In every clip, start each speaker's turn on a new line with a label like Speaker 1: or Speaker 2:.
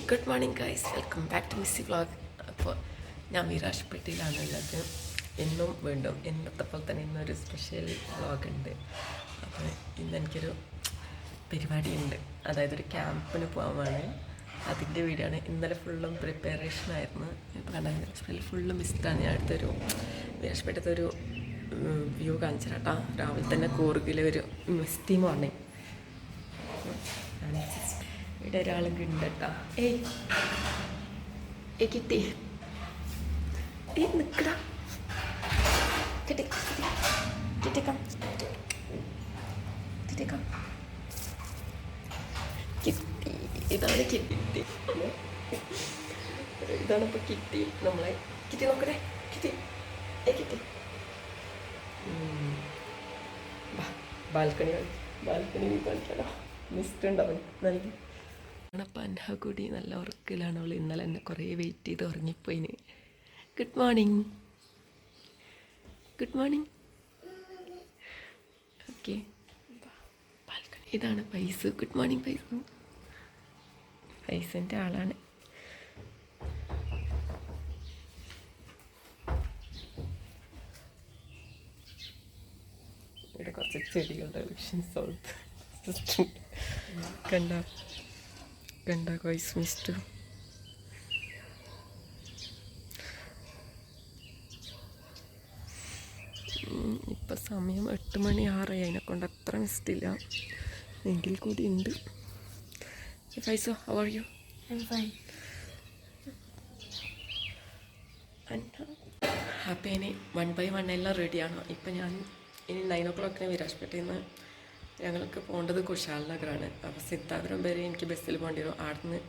Speaker 1: Good morning guys, welcome back to Missy vlog. അപ്പോൾ ഞാൻ വിരാജ്പേട്ടയിലാണുള്ളത്. ഇന്നും വീണ്ടും ഇന്നത്തെ പോലെ തന്നെ ഇന്നൊരു സ്പെഷ്യൽ വ്ളോഗ് ഉണ്ട്. അപ്പോൾ ഇന്ന് എനിക്കൊരു പരിപാടിയുണ്ട്, അതായത് ഒരു ക്യാമ്പിന് പോകാനാണ്. അതിൻ്റെ വീഡിയോ ആണ്. ഇന്നലെ ഫുള്ളും പ്രിപ്പറേഷനായിരുന്നു. ഇപ്പോൾ കണ്ടാൽ ഫുള്ളും മിസ്റ്റാണ്. ഞാൻ അടുത്തൊരു വിരാജ്പേട്ടത്തെ ഒരു വ്യൂ കാണിച്ചു കേട്ടോ. രാവിലെ തന്നെ കൂർഗിലെ ഒരു മിസ്റ്റി മോർണിംഗ്. ഇവിടെ ഒരാളും ഉണ്ട് കേട്ടോ. ഏയ് കിട്ടി, നിക്കടാ, കിട്ടി കിട്ടിക്കാം കിട്ടിക്കാം കിട്ടി. ഇതാണ് കിട്ടി, ഇതാണ് ഇപ്പോൾ കിട്ടി. നമ്മളെ കിട്ടി നോക്കട്ടെ, കിട്ടി കിട്ടി. ബാൽക്കണി കളിക്കാനോ മിസ്റ്റ് ഉണ്ടാവും നൽകി. പൻഹകുടി നല്ല ഉറക്കിലാണ് അവൾ. ഇന്നലെ എന്നെ കുറേ വെയിറ്റ് ചെയ്ത് ഉറങ്ങിപ്പോയിന്. Good morning, good morning. Okay, balcony. ഇതാണ് പൈസ. ഗുഡ് മോർണിംഗ് പൈസ. പൈസൻ്റെ ആളാണ്. ഇവിടെ കുറച്ച് ചെടികളുടെ കണ്ട കണ്ട വോയിസ് മിസ്റ്റ്. ഇപ്പം സമയം 8 മണി 6 അതിനെക്കൊണ്ട് അത്ര മിസ്റ്റില്ല, എങ്കിൽ കൂടി ഉണ്ട്. ഫൈസോ, ഹൗ ആർ യു? അപ്പം ഇനി 1 by 1 എല്ലാം റെഡിയാണോ? ഇപ്പം ഞാൻ ഇനി 9 o'clock വിരാജ്പേട്ടയിൽ നിന്ന് ഞങ്ങൾക്ക് പോകേണ്ടത് കുശാൽ നഗറാണ്. അപ്പോൾ സിദ്ധാപുരം വരെ എനിക്ക് ബസ്സിൽ പോകേണ്ടി വരും. അവിടുന്ന്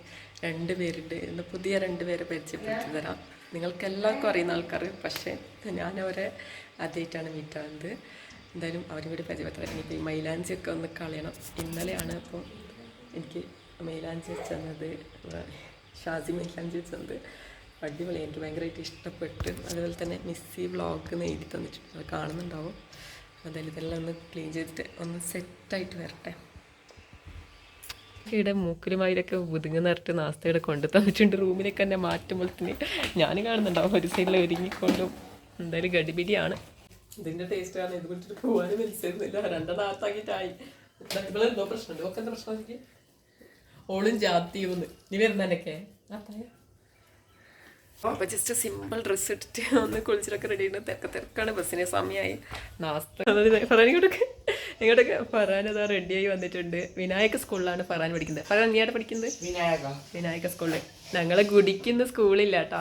Speaker 1: 2 പേരുണ്ട്. ഇന്ന് പുതിയ 2 പേരെ പരിചയപ്പെടുത്തി തരാം. നിങ്ങൾക്ക് എല്ലാവർക്കും അറിയുന്ന ആൾക്കാർ, പക്ഷേ ഞാൻ അവരെ ആദ്യമായിട്ടാണ് മീറ്റ് ആവുന്നത്. എന്തായാലും അവരും കൂടി പരിചയപ്പെടുത്താം. എനിക്ക് മൈലാഞ്ചിയൊക്കെ ഒന്ന് കളയണം. ഇന്നലെയാണ് അപ്പോൾ എനിക്ക് മൈലാഞ്ചി വെച്ചത്, ഷാസി മൈലാഞ്ചി വെച്ചത്. അടിപൊളി, എനിക്ക് ഭയങ്കരമായിട്ട് ഇഷ്ടപ്പെട്ട്. അതുപോലെ തന്നെ മിസ്സി വ്ളോഗ് എന്ന് എഴുതി തന്നിട്ടുണ്ട്, അത് കാണുന്നുണ്ടാവും. അതായത് ഇതെല്ലാം ഒന്ന് ക്ലീൻ ചെയ്തിട്ട് ഒന്ന് സെറ്റായിട്ട് വരട്ടെ. ഇവിടെ മൂക്കിലുമായിരൊക്കെ ഒതുങ്ങി നിറട്ട് നാസ്തയുടെ കൊണ്ട് തന്നിട്ടുണ്ട്. റൂമിലേക്ക് തന്നെ മാറ്റുമ്പോഴത്തേന് ഞാൻ കാണുന്നുണ്ടാവും ഒരു സൈഡിൽ ഒരുങ്ങിക്കൊണ്ടും. എന്തായാലും ഗഡിബിരിയാണ്. ഇതിൻ്റെ ടേസ്റ്റാണ്. ഇത് കുറിച്ചിട്ട് പോകാനും വലിച്ചിരുന്നില്ല. 2 നാത്താക്കിയിട്ടായി. എന്തോ പ്രശ്നമുണ്ട്. ഒക്കെ എന്താ പ്രശ്നം? എനിക്ക് ഓളും ജാത്തിയൂന്ന് നീ വരുന്നതിനൊക്കെ. അപ്പോൾ ജസ്റ്റ് സിമ്പിൾ ഡ്രസ്സ് ഇട്ടിട്ട് ഒന്ന് കുളിച്ചിട്ടൊക്കെ റെഡി ഉണ്ട്. തിരക്കാണ്. ബസ്സിന് സമയമായി. നാസ്ത ഇങ്ങോട്ടൊക്കെ ഫറാൻ അതാ റെഡിയായി വന്നിട്ടുണ്ട്. വിനായക സ്കൂളിലാണ് ഫറാൻ പഠിക്കുന്നത്. ഫറാൻ നീ ആടെ പഠിക്കുന്നത്? വിനായക സ്കൂളിൽ. ഞങ്ങളെ ഗുഡിക്കുന്ന സ്കൂളില്ല കേട്ടാ.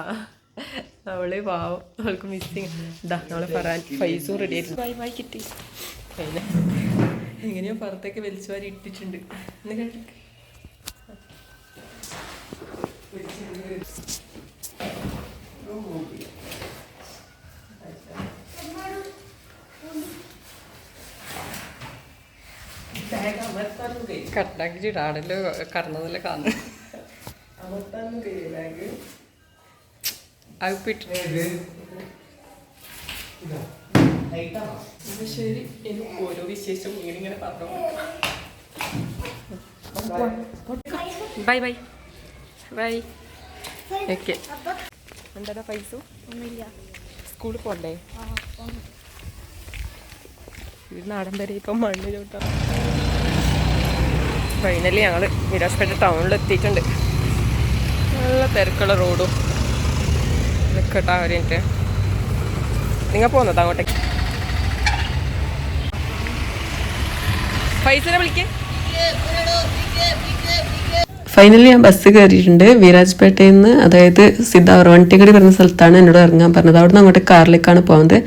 Speaker 1: അവള് പാവം, അവൾക്ക് മിസ്സിങ്. ഇതാ നമ്മളെ ഫറാൻ ഫൈസും റെഡി ആയിട്ടുണ്ട്. ബൈ കിട്ടി. പിന്നെ എങ്ങനെയോ പുറത്തേക്ക് വലിച്ചു വാരി ഇട്ടിട്ടുണ്ട്. കട്ടാക്കിച്ചിടാടല്ലോ കറന്നതല്ലേ കാണുന്നത്. ശരി, എനിക്ക് ഓരോ വിശേഷം ഇങ്ങനെ പറഞ്ഞു. Bye bye bye. ഓക്കെ. എന്താ പൈസ? സ്കൂളിൽ പോണ്ടേ? നാടൻ വരെ ഇപ്പം മണ്ണ് ചോട്ടാ. ഫൈനലി ഞങ്ങൾ വിരാജ്പേട്ട ടൗണിൽ എത്തിയിട്ടുണ്ട്. നല്ല തിരക്കുള്ള റോഡും നിൽക്കട്ടാ. ഒരു മിനിറ്റ്, നിങ്ങൾ പോകുന്നത് അങ്ങോട്ടേക്ക്. പൈസനെ വിളിക്കേ. ഫൈനലി ഞാൻ ബസ് കയറിയിട്ടുണ്ട്. വിരാജ്പേട്ടയിൽ നിന്ന്, അതായത് വണ്ടിക്കടി പറഞ്ഞ സ്ഥലത്താണ് എന്നോട് ഇറങ്ങാൻ പറഞ്ഞത്. അവിടെ നിന്ന് അങ്ങോട്ട് കാറിലേക്കാണ് പോകുന്നത്.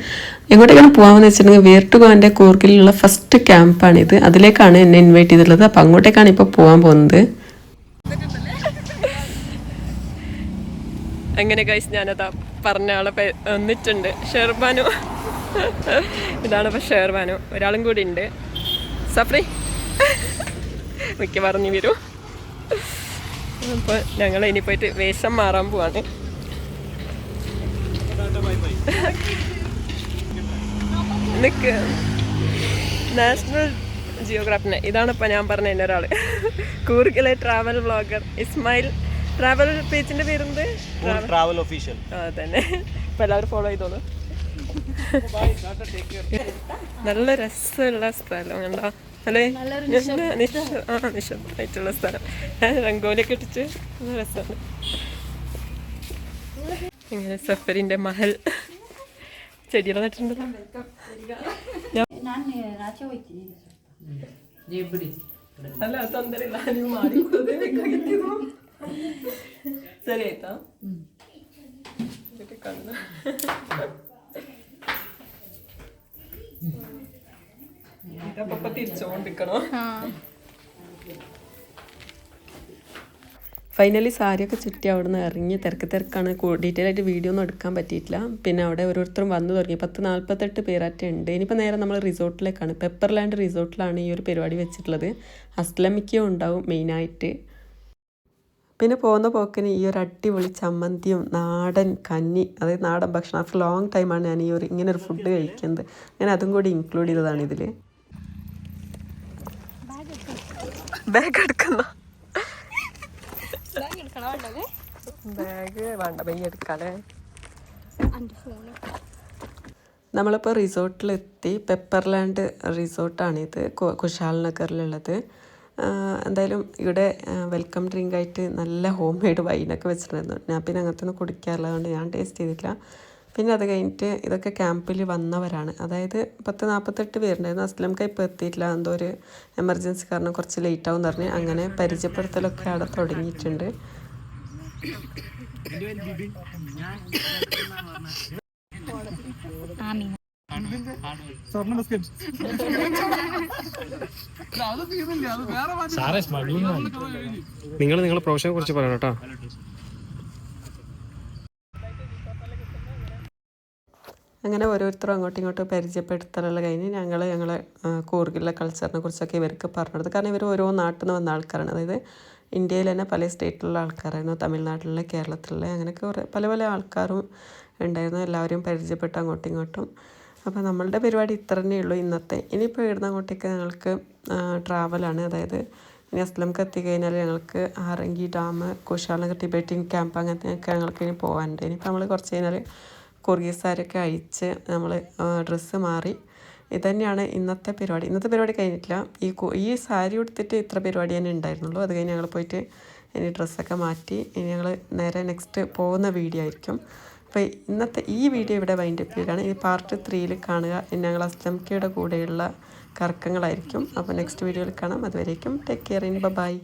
Speaker 1: എങ്ങോട്ടേക്കാണ് പോകാമെന്ന് വെച്ചിട്ടുണ്ടെങ്കിൽ വേർട്ടുഗോൻ്റെ കൂർഗിലുള്ള ഫസ്റ്റ് ക്യാമ്പാണിത്. അതിലേക്കാണ് എന്നെ ഇൻവൈറ്റ് ചെയ്തിട്ടുള്ളത്. അപ്പം അങ്ങോട്ടേക്കാണ് ഇപ്പോൾ പോകാൻ പോകുന്നത്. അങ്ങനെ ഗൈസ്, ഞാനതാ പറഞ്ഞ ആളെ വന്നിട്ടുണ്ട്. ഷെർബാനു. ഇതാണ് ഇപ്പോൾ ഷെർബാനു. ഒരാളും കൂടി ഉണ്ട്, സഫ്രി. മിക്ക പറഞ്ഞു വരും. അപ്പോൾ ഞങ്ങൾ ഇനി പോയിട്ട് വേഷം മാറാൻ പോവാണ്. നിക്ക് നാഷണൽ ജിയോഗ്രാഫിനെ. ഇതാണ് ഇപ്പം ഞാൻ പറഞ്ഞ ഒരാൾ, കൂർഗിലെ ട്രാവൽ വ്ളോഗർ ഇസ്മായിൽ ട്രാവൽ പേജിന്റെ പേരെന്ത്?
Speaker 2: Travel official.
Speaker 1: അതന്നെ. ഇപ്പൊ എല്ലാവരും ഫോളോ ചെയ്തോളൂ. നല്ല രസമുള്ള സ്ഥലം കണ്ടോ അല്ലേ? നിശബ്ദമായിട്ടുള്ള സ്ഥലം. രംഗോലിയൊക്കെ ഇട്ടിട്ട് നല്ല രസമാണ്. ഇങ്ങനെ സഫരിന്റെ മഹൽ ചെടികൾ നട്ടിട്ടുണ്ടല്ലോ. അല്ല ತೊಂದರೆಯಿಲ್ಲ ನೀವು ಮಾಡಿಕೊಡೋದೇ ಬೇಕಾಗಿತ್ತು. ಸರಿ ಆಯ್ತಾ? ಕಣ್ಣು പപ്പ തിരിച്ചുകൊണ്ടിരിക്കണോ? ഫൈനലി സാരിയൊക്കെ ചുറ്റി അവിടെ നിന്ന് ഇറങ്ങി തിരക്കാണ്. ഡീറ്റെയിൽ ആയിട്ട് വീഡിയോ ഒന്നും എടുക്കാൻ പറ്റിയിട്ടില്ല. പിന്നെ അവിടെ ഓരോരുത്തരും വന്നു തുടങ്ങി. 48 പേരാറ്റം ഉണ്ട്. ഇനിയിപ്പോൾ നേരെ നമ്മൾ റിസോർട്ടിലേക്കാണ്. പെപ്പർലാൻഡ് റിസോർട്ടിലാണ് ഈ ഒരു പരിപാടി വെച്ചിട്ടുള്ളത്. അസ്ലമിക്കയും ഉണ്ടാവും മെയിനായിട്ട്. പിന്നെ പോകുന്ന പോക്കിന് ഈ ഒരു അടിപൊളി ചമ്മന്തിയും നാടൻ കഞ്ഞി, അതായത് നാടൻ ഭക്ഷണം. ആഫ്റ്റർ ലോങ് ടൈമാണ് ഞാൻ ഇങ്ങനെ ഒരു ഫുഡ് കഴിക്കുന്നത്. ഞാൻ അതും കൂടി ഇൻക്ലൂഡ് ചെയ്തതാണ് ഇതിൽ. ബാഗ് എടുക്കുന്ന ബാഗ് വേണ്ട, ബയ്യ എടുക്കാല്ലേ. നമ്മളിപ്പോൾ റിസോർട്ടിലെത്തി. പെപ്പർലാൻഡ് റിസോർട്ടാണിത്, കുശാൽ നഗറിലുള്ളത്. എന്തായാലും ഇവിടെ വെൽക്കം ഡ്രിങ്ക് ആയിട്ട് നല്ല ഹോം മെയ്ഡ് വൈനൊക്കെ വെച്ചിട്ടുണ്ടായിരുന്നു. ഞാൻ പിന്നെ അങ്ങനത്തെ ഒന്നും കുടിക്കാറുള്ളതുകൊണ്ട് ഞാൻ ടേസ്റ്റ് ചെയ്തിട്ടില്ല. പിന്നെ അത് കഴിഞ്ഞിട്ട് ഇതൊക്കെ ക്യാമ്പിൽ വന്നവരാണ്. അതായത് 48 പേരുണ്ടായിരുന്നു. അസ്ലംക്ക ഇപ്പോൾ എത്തിയിട്ടില്ല, എന്തോ ഒരു എമർജൻസി കാരണം കുറച്ച് ലേറ്റ് ആവും പറഞ്ഞ് അങ്ങനെ പരിചയപ്പെടുത്തലൊക്കെ അവിടെ തുടങ്ങിയിട്ടുണ്ട്.
Speaker 3: നിങ്ങൾ നിങ്ങളുടെ പ്രൊഫഷനെ കുറിച്ച് പറയണം കേട്ടോ.
Speaker 1: അങ്ങനെ ഓരോരുത്തരും അങ്ങോട്ടും ഇങ്ങോട്ടും പരിചയപ്പെടുത്തലുള്ള കഴിഞ്ഞ് ഞങ്ങളെ കൂർഗിലെ കൾച്ചറിനെ കുറിച്ചൊക്കെ ഇവർക്ക് പറഞ്ഞത്. കാരണം ഇവർ ഓരോ നാട്ടിൽ നിന്ന് വന്ന ആൾക്കാരാണ്. അതായത് ഇന്ത്യയിൽ തന്നെ പല സ്റ്റേറ്റിലുള്ള ആൾക്കാരായിരുന്നു, തമിഴ്നാട്ടിലെ, കേരളത്തിലെ, അങ്ങനെയൊക്കെ പല പല ആൾക്കാരും ഉണ്ടായിരുന്നു. എല്ലാവരും പരിചയപ്പെട്ടു അങ്ങോട്ടും ഇങ്ങോട്ടും. അപ്പോൾ നമ്മളുടെ പരിപാടി ഇത്ര തന്നെ ഉള്ളൂ ഇന്നത്തെ. ഇനിയിപ്പോൾ ഇവിടുന്ന് അങ്ങോട്ടേക്ക് ഞങ്ങൾക്ക് ട്രാവലാണ്. അതായത് ഇനി അസ്ലംക്ക് എത്തിക്കഴിഞ്ഞാൽ ഞങ്ങൾക്ക് ആറങ്കി ഡാം, കുശാൽ നഗർ ടിബറ്റിൻ ക്യാമ്പ് അങ്ങനത്തെയൊക്കെ ഞങ്ങൾക്ക് ഇനി പോകാനുണ്ട്. ഇനിയിപ്പോൾ നമ്മൾ കുറച്ച് കഴിഞ്ഞാൽ കുർഗീസാരൊക്കെ അഴിച്ച് നമ്മൾ ഡ്രസ്സ് മാറി. ഇതുതന്നെയാണ് ഇന്നത്തെ പരിപാടി. ഇന്നത്തെ പരിപാടി കഴിഞ്ഞിട്ടില്ല. ഈ സാരി ഉടുത്തിട്ട് ഇത്ര പരിപാടി തന്നെ ഉണ്ടായിരുന്നുള്ളൂ. അത് കഴിഞ്ഞ് ഞങ്ങൾ പോയിട്ട് ഇനി ഡ്രസ്സൊക്കെ മാറ്റി ഇനി ഞങ്ങൾ നേരെ നെക്സ്റ്റ് പോകുന്ന വീഡിയോ ആയിരിക്കും. അപ്പോൾ ഇന്നത്തെ ഈ വീഡിയോ ഇവിടെ വൈൻഡപ്പ് ചെയ്യാണ്. ഈ പാർട്ട് 3 കാണുക. ഞങ്ങൾ അസ്ലംക്കയുടെ കൂടെയുള്ള കറക്കങ്ങളായിരിക്കും. അപ്പോൾ നെക്സ്റ്റ് വീഡിയോയിൽ കാണാം. അതുവരേക്കും ടേക്ക് കെയർ. ബൈ.